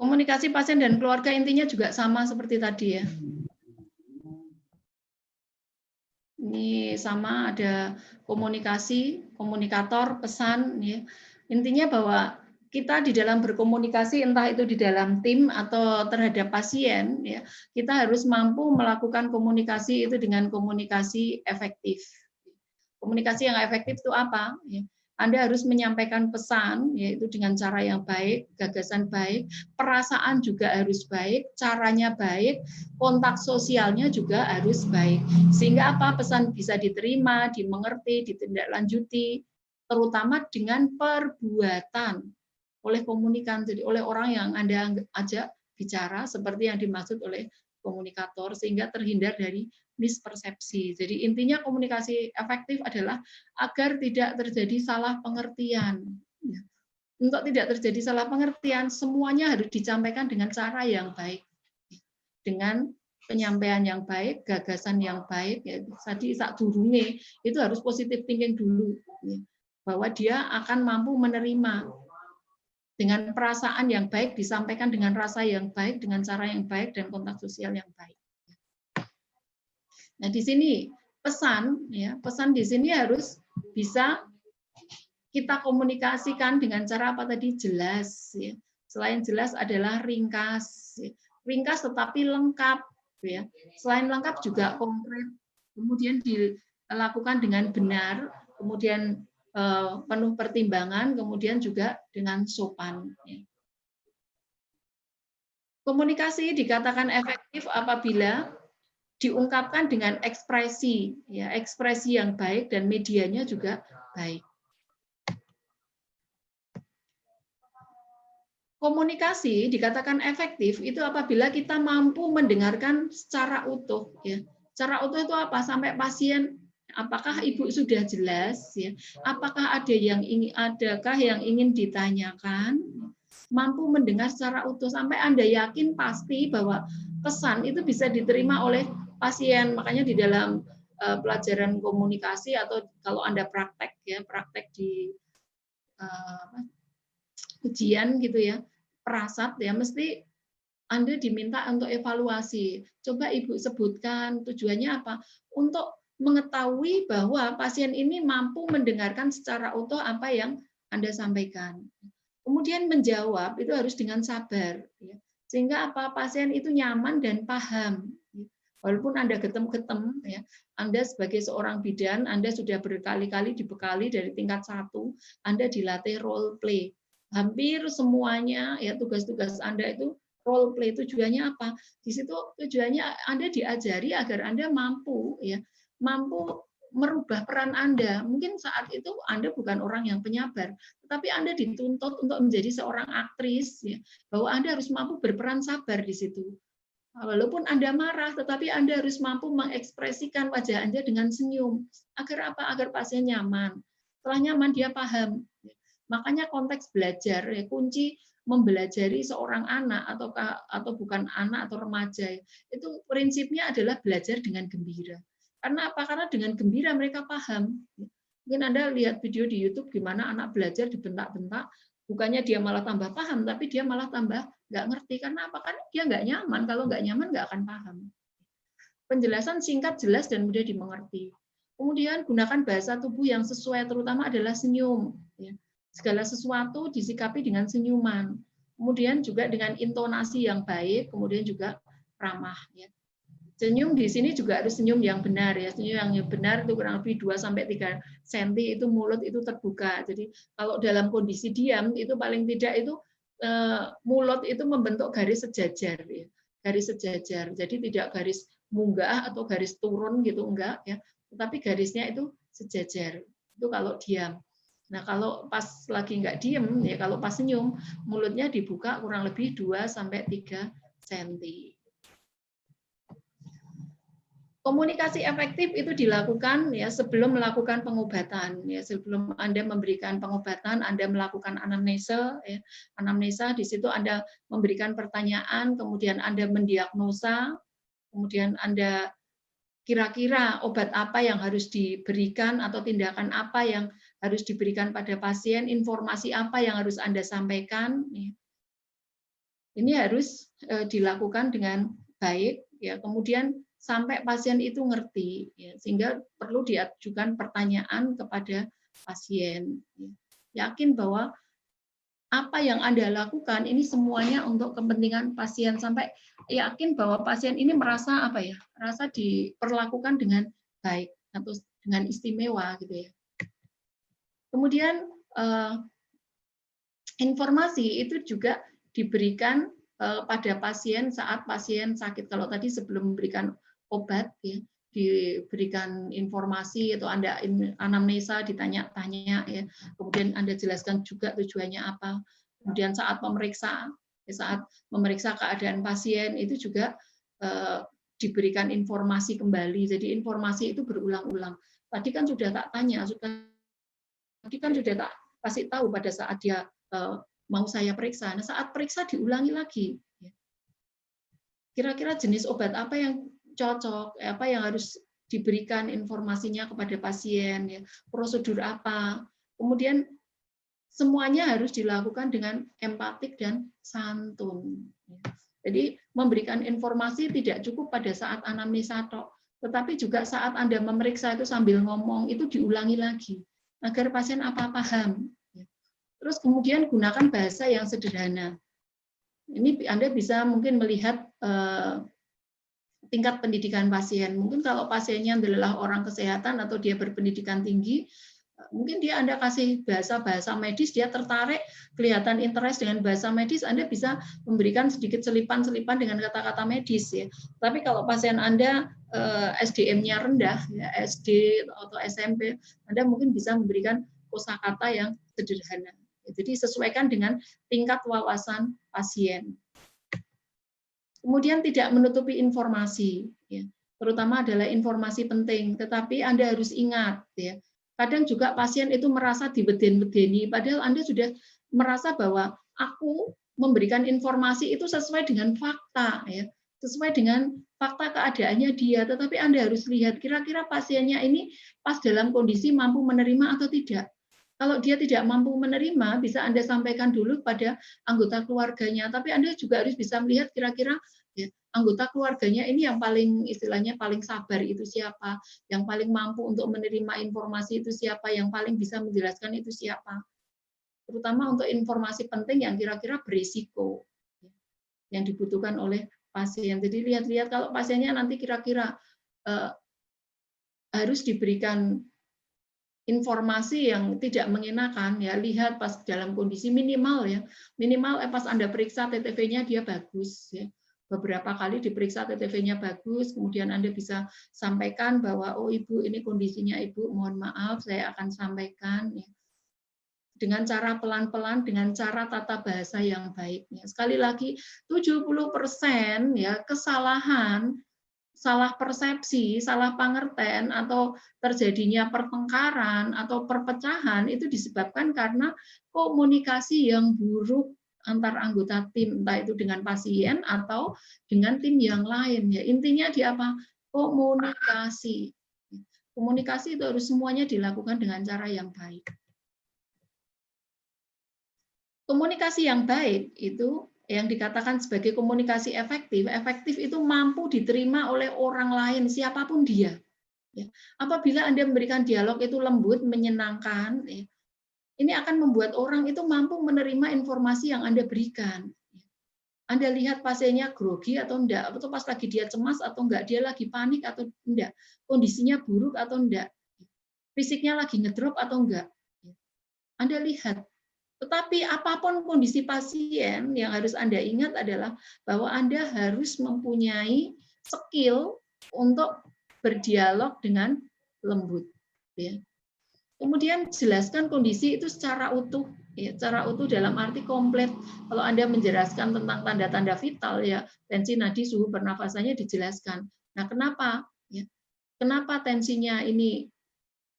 Komunikasi pasien dan keluarga intinya juga sama seperti tadi ya. Ini sama, ada komunikasi, komunikator, pesan. Ya. Intinya bahwa kita di dalam berkomunikasi, entah itu di dalam tim atau terhadap pasien, ya, kita harus mampu melakukan komunikasi itu dengan komunikasi efektif. Komunikasi yang efektif itu apa? Ya. Anda harus menyampaikan pesan, yaitu dengan cara yang baik, gagasan baik, perasaan juga harus baik, caranya baik, kontak sosialnya juga harus baik. Sehingga apa? Pesan bisa diterima, dimengerti, ditindaklanjuti, terutama dengan perbuatan oleh komunikan, jadi oleh orang yang Anda ajak bicara seperti yang dimaksud oleh komunikator, sehingga terhindar dari mispersepsi. Jadi intinya komunikasi efektif adalah agar tidak terjadi salah pengertian. Untuk tidak terjadi salah pengertian, semuanya harus disampaikan dengan cara yang baik, dengan penyampaian yang baik, gagasan yang baik. Ya, tadi sak durunge itu harus positive thinking dulu, ya, bahwa dia akan mampu menerima dengan perasaan yang baik, disampaikan dengan rasa yang baik, dengan cara yang baik, dan kontak sosial yang baik. Nah, di sini pesan, ya, pesan di sini harus bisa kita komunikasikan dengan cara apa tadi? Jelas. Ya. Selain jelas adalah ringkas. Ya. Ringkas tetapi lengkap. Ya. Selain lengkap juga konkret. Kemudian dilakukan dengan benar, kemudian penuh pertimbangan, kemudian juga dengan sopan. Ya. Komunikasi dikatakan efektif apabila diungkapkan dengan ekspresi, ya, ekspresi yang baik dan medianya juga baik. Komunikasi dikatakan efektif itu apabila kita mampu mendengarkan secara utuh, ya. Secara utuh itu apa? Sampai pasien, apakah Ibu sudah jelas, ya? Apakah adakah yang ingin ditanyakan? Mampu mendengar secara utuh sampai Anda yakin pasti bahwa pesan itu bisa diterima oleh pasien. Makanya di dalam pelajaran komunikasi atau kalau Anda praktek, ya, praktek di ujian gitu ya, prasat ya, mesti Anda diminta untuk evaluasi. Coba Ibu sebutkan tujuannya apa? Untuk mengetahui bahwa pasien ini mampu mendengarkan secara utuh apa yang Anda sampaikan. Kemudian menjawab itu harus dengan sabar, ya. Sehingga apa? Pasien itu nyaman dan paham. Walaupun Anda getem-getem, ya, Anda sebagai seorang bidan, Anda sudah berkali-kali dibekali dari tingkat 1, Anda dilatih role play. Hampir semuanya, ya, tugas-tugas Anda itu role play. Tujuannya apa? Di situ tujuannya Anda diajari agar Anda mampu, ya, mampu merubah peran Anda. Mungkin saat itu Anda bukan orang yang penyabar, tetapi Anda dituntut untuk menjadi seorang aktris, ya, bahwa Anda harus mampu berperan sabar di situ. Walaupun Anda marah, tetapi Anda harus mampu mengekspresikan wajah Anda dengan senyum. Agar apa? Agar pasien nyaman. Setelah nyaman, dia paham. Makanya konteks belajar, ya, kunci mempelajari seorang anak atau bukan anak atau remaja, itu prinsipnya adalah belajar dengan gembira. Karena apa? Karena dengan gembira mereka paham. Mungkin Anda lihat video di YouTube gimana anak belajar dibentak-bentak, bukannya dia malah tambah paham, tapi dia malah tambah nggak ngerti. Karena apa? Karena dia nggak nyaman. Kalau nggak nyaman nggak akan paham. Penjelasan singkat, jelas, dan mudah dimengerti. Kemudian gunakan bahasa tubuh yang sesuai, terutama adalah senyum. Segala sesuatu disikapi dengan senyuman. Kemudian juga dengan intonasi yang baik, kemudian juga ramah. Senyum di sini juga harus senyum yang benar, ya. Senyum yang benar itu kurang lebih 2-3 cm, itu mulut itu terbuka. Jadi kalau dalam kondisi diam itu paling tidak itu mulut itu membentuk garis sejajar, ya. Garis sejajar. Jadi tidak garis munggah atau garis turun gitu, enggak, ya. Tetapi garisnya itu sejajar. Itu kalau diam. Nah, kalau pas lagi nggak diem, ya, kalau pas senyum, mulutnya dibuka kurang lebih 2-3 cm. Komunikasi efektif itu dilakukan, ya, sebelum melakukan pengobatan, ya. Sebelum Anda memberikan pengobatan, Anda melakukan anamnesa, ya. Anamnesa di situ Anda memberikan pertanyaan, kemudian Anda mendiagnosa, kemudian Anda kira-kira obat apa yang harus diberikan atau tindakan apa yang harus diberikan pada pasien, informasi apa yang harus Anda sampaikan. Ini harus dilakukan dengan baik, ya. Kemudian sampai pasien itu ngerti, ya, sehingga perlu diajukan pertanyaan kepada pasien. Ya. Yakin bahwa apa yang Anda lakukan ini semuanya untuk kepentingan pasien, sampai yakin bahwa pasien ini merasa apa ya, merasa diperlakukan dengan baik atau dengan istimewa gitu ya. Kemudian informasi itu juga diberikan pada pasien saat pasien sakit. Kalau tadi sebelum memberikan obat, ya, diberikan informasi atau Anda anamnesa, ditanya-tanya, ya, kemudian Anda jelaskan juga tujuannya apa. Kemudian saat memeriksa keadaan pasien itu juga diberikan informasi kembali. Jadi informasi itu berulang-ulang. Tadi kan sudah tak tanya, tadi kan sudah tak kasih tahu pada saat dia mau saya periksa. Nah, saat periksa diulangi lagi. Kira-kira jenis obat apa yang cocok, apa yang harus diberikan informasinya kepada pasien, ya, prosedur apa. Kemudian semuanya harus dilakukan dengan empatik dan santun. Jadi memberikan informasi tidak cukup pada saat anamnesa tok, tetapi juga saat Anda memeriksa itu sambil ngomong, itu diulangi lagi agar pasien paham. Terus kemudian gunakan bahasa yang sederhana. Ini Anda bisa mungkin melihat tingkat pendidikan pasien. Mungkin kalau pasiennya adalah orang kesehatan atau dia berpendidikan tinggi, mungkin Anda kasih bahasa-bahasa medis, dia tertarik, kelihatan interest dengan bahasa medis, Anda bisa memberikan sedikit selipan-selipan dengan kata-kata medis, ya. Tapi kalau pasien Anda SDM-nya rendah, ya, SD atau SMP, Anda mungkin bisa memberikan kosakata yang sederhana. Jadi sesuaikan dengan tingkat wawasan pasien. Kemudian tidak menutupi informasi, ya, terutama adalah informasi penting. Tetapi Anda harus ingat, ya, kadang juga pasien itu merasa dibeden-bedeni, padahal Anda sudah merasa bahwa aku memberikan informasi itu sesuai dengan fakta, ya, sesuai dengan fakta keadaannya dia. Tetapi Anda harus lihat kira-kira pasiennya ini pas dalam kondisi mampu menerima atau tidak. Kalau dia tidak mampu menerima, bisa Anda sampaikan dulu pada anggota keluarganya. Tapi Anda juga harus bisa melihat kira-kira, ya, anggota keluarganya ini yang paling istilahnya paling sabar itu siapa, yang paling mampu untuk menerima informasi itu siapa, yang paling bisa menjelaskan itu siapa. Terutama untuk informasi penting yang kira-kira berisiko, yang dibutuhkan oleh pasien. Jadi lihat-lihat kalau pasiennya nanti kira-kira harus diberikan informasi yang tidak mengenakan, ya, lihat pas dalam kondisi minimal, ya, minimal pas Anda periksa TTV-nya dia bagus, ya, beberapa kali diperiksa TTV-nya bagus, kemudian Anda bisa sampaikan bahwa oh Ibu ini kondisinya Ibu, mohon maaf saya akan sampaikan, ya, dengan cara pelan-pelan, dengan cara tata bahasa yang baik. Ya. Sekali lagi 70% ya kesalahan, salah persepsi, salah pengertian, atau terjadinya pertengkaran atau perpecahan itu disebabkan karena komunikasi yang buruk antar anggota tim, entah itu dengan pasien atau dengan tim yang lain. Ya, intinya di apa? Komunikasi. Komunikasi itu harus semuanya dilakukan dengan cara yang baik. Komunikasi yang baik itu yang dikatakan sebagai komunikasi efektif, efektif itu mampu diterima oleh orang lain, siapapun dia. Apabila Anda memberikan dialog itu lembut, menyenangkan, ini akan membuat orang itu mampu menerima informasi yang Anda berikan. Anda lihat pasiennya grogi atau enggak, atau pas lagi dia cemas atau enggak, dia lagi panik atau enggak, kondisinya buruk atau enggak, fisiknya lagi ngedrop atau enggak. Anda lihat. Tetapi apapun kondisi pasien, yang harus Anda ingat adalah bahwa Anda harus mempunyai skill untuk berdialog dengan lembut. Ya. Kemudian jelaskan kondisi itu secara utuh, ya, secara utuh dalam arti komplit. Kalau Anda menjelaskan tentang tanda-tanda vital, ya, tensi, nadi, suhu pernafasannya dijelaskan. Nah, kenapa? Ya, kenapa tensinya ini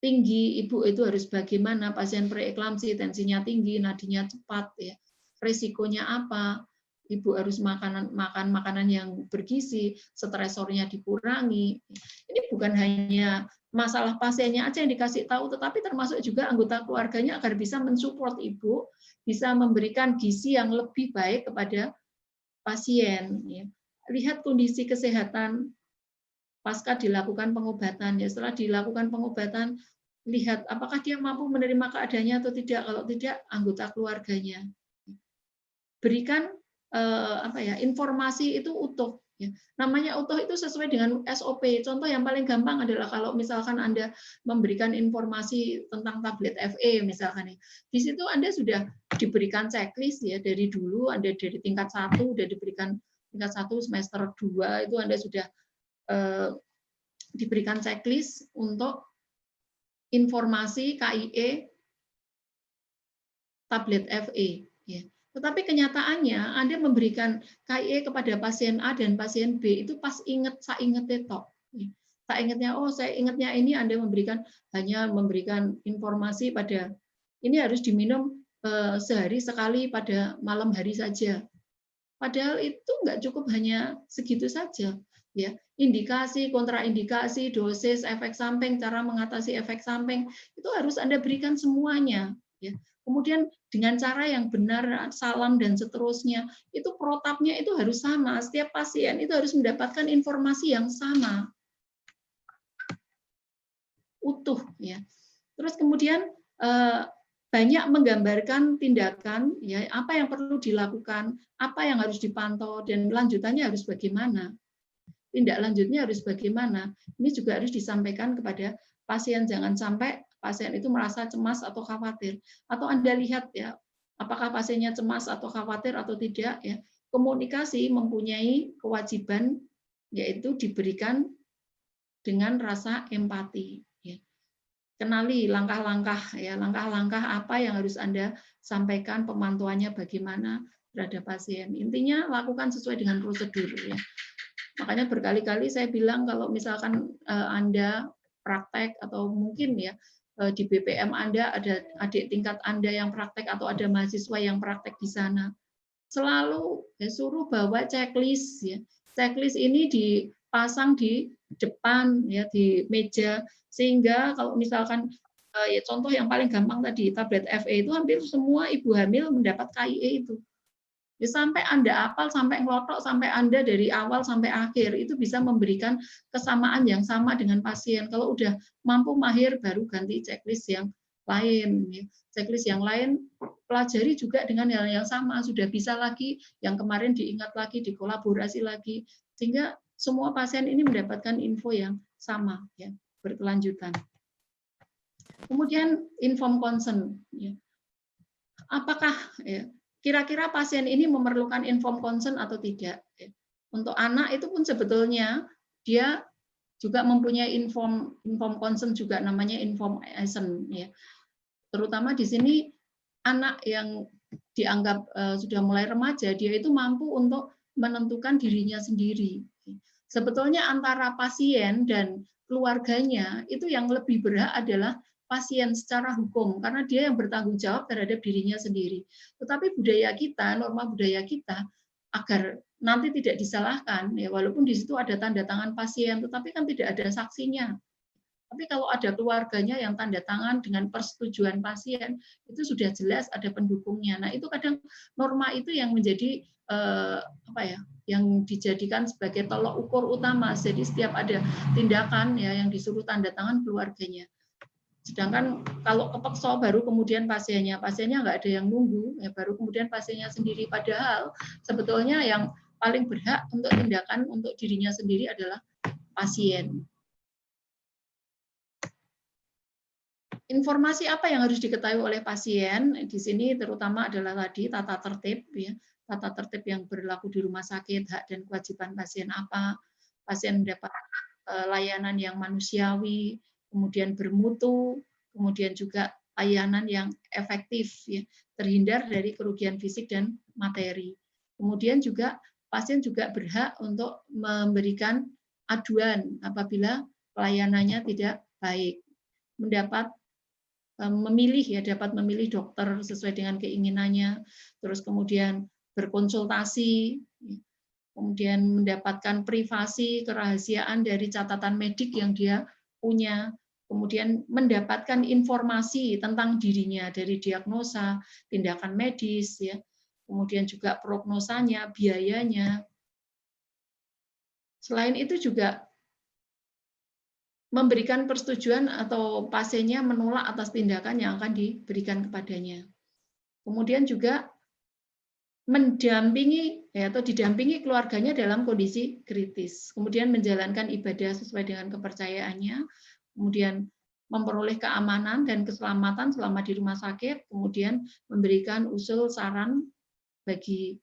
tinggi, Ibu itu harus bagaimana, pasien preeklamsi tensinya tinggi, nadinya cepat, ya. Resikonya apa? Ibu harus makan makanan yang bergizi, stresornya dikurangi. Ini bukan hanya masalah pasiennya aja yang dikasih tahu, tetapi termasuk juga anggota keluarganya agar bisa mensupport Ibu, bisa memberikan gizi yang lebih baik kepada pasien, ya. Lihat kondisi kesehatan pasca dilakukan pengobatan. Ya, setelah dilakukan pengobatan, lihat apakah dia mampu menerima keadaannya atau tidak. Kalau tidak, anggota keluarganya. Berikan informasi itu utuh. Ya. Namanya utuh itu sesuai dengan SOP. Contoh yang paling gampang adalah kalau misalkan Anda memberikan informasi tentang tablet FE misalkan, di situ Anda sudah diberikan checklist ya dari dulu. Anda dari tingkat 1 sudah diberikan tingkat 1 semester 2 itu Anda sudah diberikan checklist untuk informasi KIE tablet FE. Ya. Tetapi kenyataannya Anda memberikan KIE kepada pasien A dan pasien B itu pas saya ingat tok. Saya ingatnya, saya ingatnya ini Anda hanya memberikan informasi pada ini harus diminum sehari sekali pada malam hari saja. Padahal itu nggak cukup hanya segitu saja. Ya, indikasi, kontraindikasi, dosis, efek samping, cara mengatasi efek samping itu harus Anda berikan semuanya. Ya. Kemudian dengan cara yang benar, salam dan seterusnya, itu protapnya itu harus sama. Setiap pasien itu harus mendapatkan informasi yang sama, utuh. Ya. Terus kemudian banyak menggambarkan tindakan, ya apa yang perlu dilakukan, apa yang harus dipantau, dan lanjutannya harus bagaimana. Tindak lanjutnya harus bagaimana. Ini juga harus disampaikan kepada pasien. Jangan sampai pasien itu merasa cemas atau khawatir. Atau Anda lihat ya, apakah pasiennya cemas atau khawatir atau tidak. Ya, komunikasi mempunyai kewajiban yaitu diberikan dengan rasa empati. Ya. Kenali langkah-langkah ya, langkah-langkah apa yang harus Anda sampaikan, pemantauannya bagaimana terhadap pasien. Intinya lakukan sesuai dengan prosedur ya. Makanya berkali-kali saya bilang kalau misalkan Anda praktek atau mungkin ya di BPM Anda ada adik tingkat Anda yang praktek atau ada mahasiswa yang praktek di sana, selalu suruh bawa checklist ya. Checklist ini dipasang di depan ya di meja sehingga kalau misalkan ya contoh yang paling gampang tadi tablet FE itu hampir semua ibu hamil mendapat KIE itu. Ya, sampai Anda hafal, sampai ngelotok, sampai Anda dari awal sampai akhir, itu bisa memberikan kesamaan yang sama dengan pasien. Kalau udah mampu mahir, baru ganti checklist yang lain. Checklist yang lain, pelajari juga dengan hal yang sama. Sudah bisa lagi, yang kemarin diingat lagi, dikolaborasi lagi. Sehingga semua pasien ini mendapatkan info yang sama, ya, berkelanjutan. Kemudian, inform consent. Ya. Apakah ya, kira-kira pasien ini memerlukan inform consent atau tidak. Untuk anak itu pun sebetulnya dia juga mempunyai inform consent juga namanya information ya. Terutama di sini anak yang dianggap sudah mulai remaja dia itu mampu untuk menentukan dirinya sendiri. Sebetulnya antara pasien dan keluarganya itu yang lebih berhak adalah pasien secara hukum karena dia yang bertanggung jawab terhadap dirinya sendiri. Tetapi budaya kita, norma budaya kita agar nanti tidak disalahkan ya walaupun di situ ada tanda tangan pasien tetapi kan tidak ada saksinya. Tapi kalau ada keluarganya yang tanda tangan dengan persetujuan pasien itu sudah jelas ada pendukungnya. Nah, itu kadang norma itu yang menjadi yang dijadikan sebagai tolok ukur utama. Jadi setiap ada tindakan ya yang disuruh tanda tangan keluarganya. Sedangkan kalau kepeksa baru kemudian pasiennya nggak ada yang nunggu, ya baru kemudian pasiennya sendiri. Padahal sebetulnya yang paling berhak untuk tindakan untuk dirinya sendiri adalah pasien. Informasi apa yang harus diketahui oleh pasien di sini terutama adalah tadi tata tertib, ya, tata tertib yang berlaku di rumah sakit, hak dan kewajiban pasien apa, pasien mendapat layanan yang manusiawi, kemudian bermutu, kemudian juga layanan yang efektif, ya, terhindar dari kerugian fisik dan materi. Kemudian juga pasien juga berhak untuk memberikan aduan apabila pelayanannya tidak baik, dapat memilih dokter sesuai dengan keinginannya, terus kemudian berkonsultasi, kemudian mendapatkan privasi, kerahasiaan dari catatan medik yang dia punya, kemudian mendapatkan informasi tentang dirinya dari diagnosa, tindakan medis, ya, kemudian juga prognosanya, biayanya. Selain itu juga memberikan persetujuan atau pasiennya menolak atas tindakan yang akan diberikan kepadanya. Kemudian juga mendampingi atau didampingi keluarganya dalam kondisi kritis. Kemudian menjalankan ibadah sesuai dengan kepercayaannya, kemudian memperoleh keamanan dan keselamatan selama di rumah sakit, kemudian memberikan usul saran bagi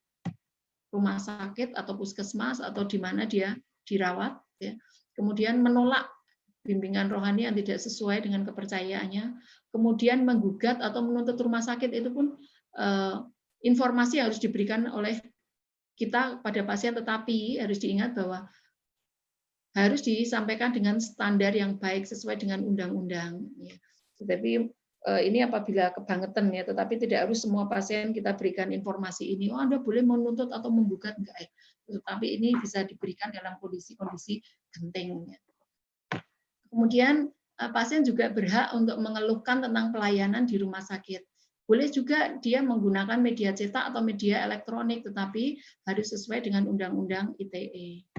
rumah sakit atau puskesmas atau di mana dia dirawat, ya. Kemudian menolak bimbingan rohani yang tidak sesuai dengan kepercayaannya, kemudian menggugat atau menuntut rumah sakit itu pun informasi harus diberikan oleh kita pada pasien, tetapi harus diingat bahwa harus disampaikan dengan standar yang baik sesuai dengan undang-undang. Tetapi ini apabila kebangetan ya, tetapi tidak harus semua pasien kita berikan informasi ini. Oh, Anda boleh menuntut atau menggugat enggak ya. Tetapi ini bisa diberikan dalam kondisi-kondisi genting. Kemudian pasien juga berhak untuk mengeluhkan tentang pelayanan di rumah sakit. Boleh juga dia menggunakan media cetak atau media elektronik, tetapi harus sesuai dengan Undang-Undang ITE.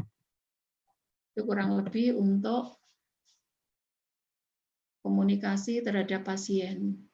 Itu kurang lebih untuk komunikasi terhadap pasien.